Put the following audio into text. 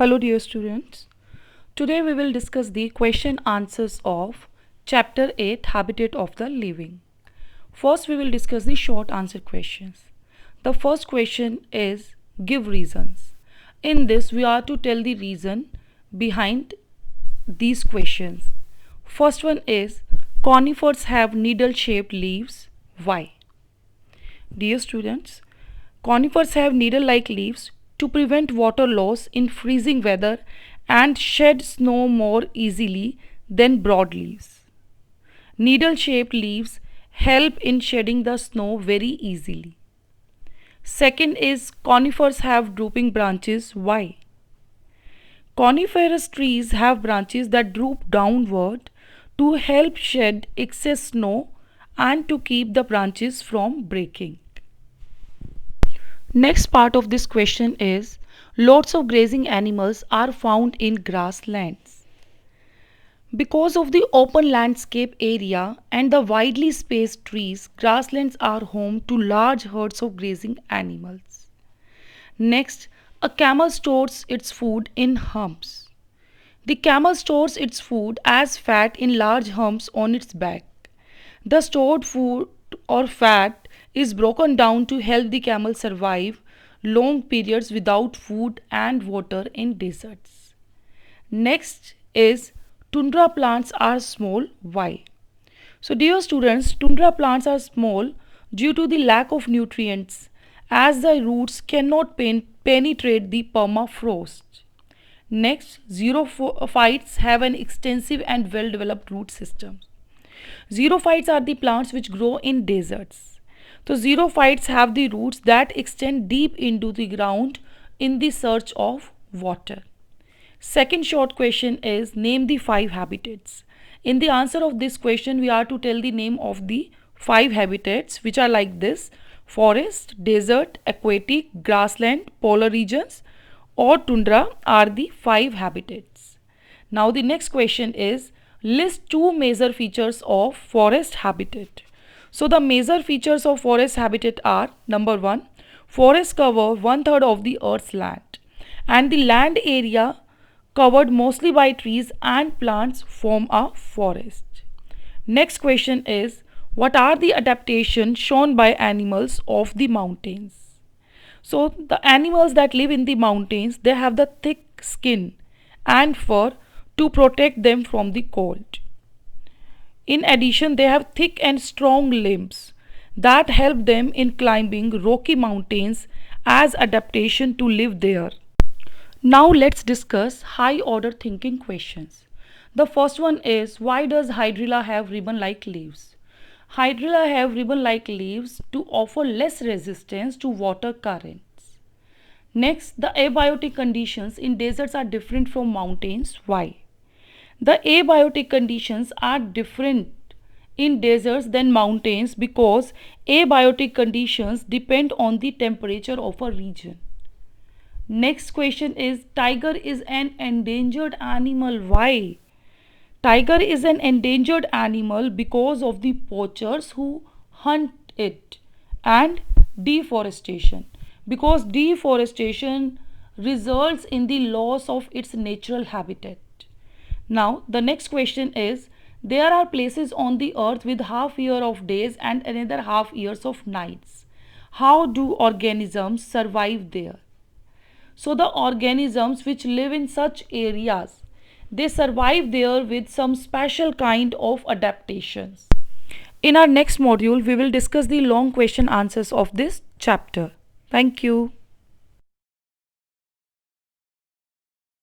Hello dear students. Today we will discuss the question answers of chapter 8 Habitat of the Living. First we will discuss the short answer questions. The first question is give reasons. In this we are to tell the reason behind these questions. First one is conifers have needle shaped leaves. Why? Dear students, conifers have needle-like leaves to prevent water loss in freezing weather and shed snow more easily than broadleaves. Needle-shaped leaves help in shedding the snow very easily. Second is conifers have drooping branches. Why? Coniferous trees have branches that droop downward to help shed excess snow and to keep the branches from breaking. Next part of this question is lots of grazing animals are found in grasslands. Because of the open landscape area and the widely spaced trees, grasslands are home to large herds of grazing animals. Next, a camel stores its food in humps. The camel stores its food as fat in large humps on its back. The stored food or fat is broken down to help the camel survive long periods without food and water in deserts. Next is tundra plants are small. Why? So dear students, tundra plants are small due to the lack of nutrients as the roots cannot penetrate the permafrost. Next, xerophytes have an extensive and well developed root system. Xerophytes are the plants which grow in deserts. So xerophytes have the roots that extend deep into the ground in the search of water. Second short question is name the 5 habitats. In the answer of this question we are to tell the name of the 5 habitats which are like this: forest, desert, aquatic, grassland, polar regions or tundra are the 5 habitats. Now the next question is list 2 major features of forest habitat. So the major features of forest habitat are: number 1, forests cover 1/3 of the earth's land and the land area covered mostly by trees and plants form a forest. Next question is what are the adaptations shown by animals of the mountains? So the animals that live in the mountains, they have the thick skin and fur to protect them from the cold. In addition, they have thick and strong limbs that help them in climbing rocky mountains as adaptation to live there. Now let's discuss high order thinking questions. The first one is why does hydrilla have ribbon-like leaves? Hydrilla have ribbon-like leaves to offer less resistance to water currents. Next, the abiotic conditions in deserts are different from mountains. Why? The abiotic conditions are different in deserts than mountains because abiotic conditions depend on the temperature of a region. Next question is tiger is an endangered animal. Why? Tiger is an endangered animal because of the poachers who hunt it and deforestation. Because deforestation results in the loss of its natural habitat. Now the next question is there are places on the earth with half year of days and another half years of nights. How do organisms survive there? So the organisms which live in such areas, they survive there with some special kind of adaptations. In our next module, we will discuss the long question answers of this chapter. Thank you.